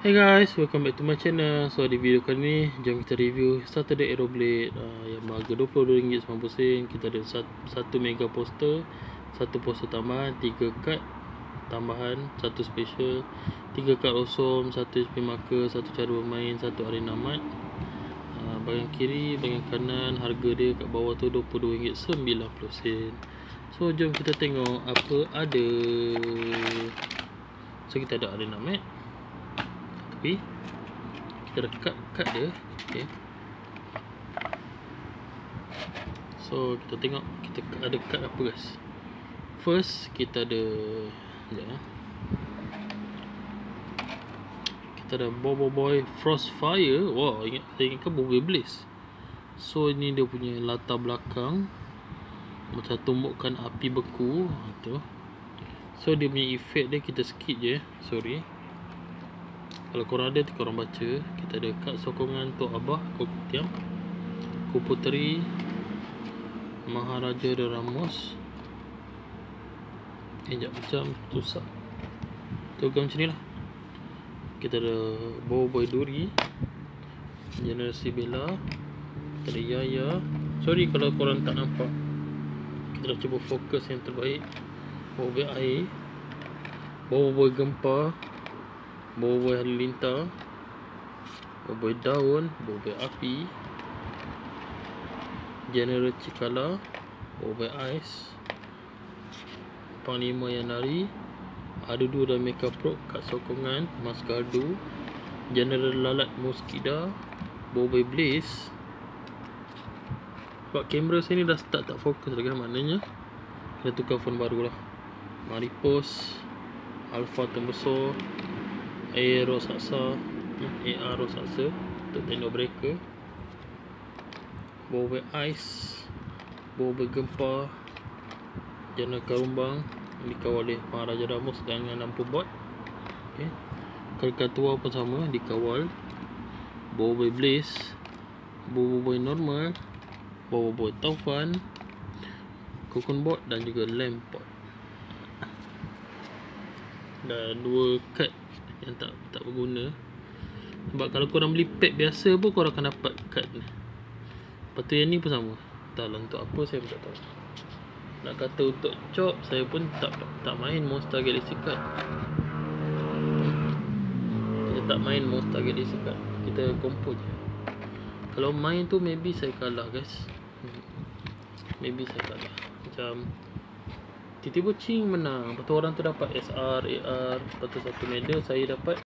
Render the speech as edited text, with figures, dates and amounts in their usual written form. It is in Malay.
Hey guys, welcome back to my channel. So di video kali ni, jom kita review Saturday Aeroblade yang harga RM22.90. Kita ada 1 mega poster, 1 poster tambahan, 3 kad tambahan, 1 special, 3 kad awesome, 1 HP marker, 1 cara bermain, 1 arena mat. Bahagian kiri, bahagian kanan, harga dia kat bawah tu RM22.90. So jom kita tengok apa ada. So kita ada arena mat, tapi kita ada kad dia. Okay. So kita tengok kita ada kad apa guys. First kita ada kita ada Bobo Boy Frostfire. Wow, saya ingatkan Bobo Blaze. So ini dia punya latar belakang macam tumbukan api beku tu. So dia punya efek dia kita skip je, sorry. Kalau korang ada, korang baca. Kita ada kad sokongan Tok Abah Kopitiam, Kuputeri, Maharaja dan Ramos. Sekejap, macam susah tugang macam ni lah. Kita ada Boboiboy Duri, Generasi Bella, kita ada Yaya. Sorry kalau korang tak nampak, kita dah cuba fokus yang terbaik. Boboiboy Air, Boboiboy Gempa, Boboiboy Halilintar, Boboiboy Daun, Boboiboy Api, General Cikala, Boboiboy Ais, Panglima Yanari, Adudu dan Mecha Pro, kad sokongan Mas Gardu, General Lalat Muskida, Boboiboy Blaze. Sebab kamera saya ni dah start tak fokus lagi, maknanya kena tukar phone baru lah. Maripos, Alpha Tembesar, AR Rosaksa untuk tendor breaker, Boboiboy Ice, Boboiboy Gempa, General Karumbang dikawal oleh Maharaja Ramos dengan lampu bot. Okay. Krakatoa pun sama dikawal Boboiboy Blaze, Boboiboy normal, Boboiboy Taufan, Cocoon Bot dan juga Lampot. Dan 2 kad yang tak berguna. Sebab kalau korang beli pack biasa pun korang akan dapat kad ni. Lepas tu yang ni pun sama. Entahlah untuk apa saya pun tak tahu. Nak kata untuk chop, saya pun tak main Monster Galaxy card. Kita tak main Monster Galaxy card, kita compo je. Kalau main tu maybe saya kalah guys. Maybe saya kalah. Macam tiba-tiba Ching menang, lepas tu orang tu dapat SR, AR, lepas tu 1 medal, saya dapat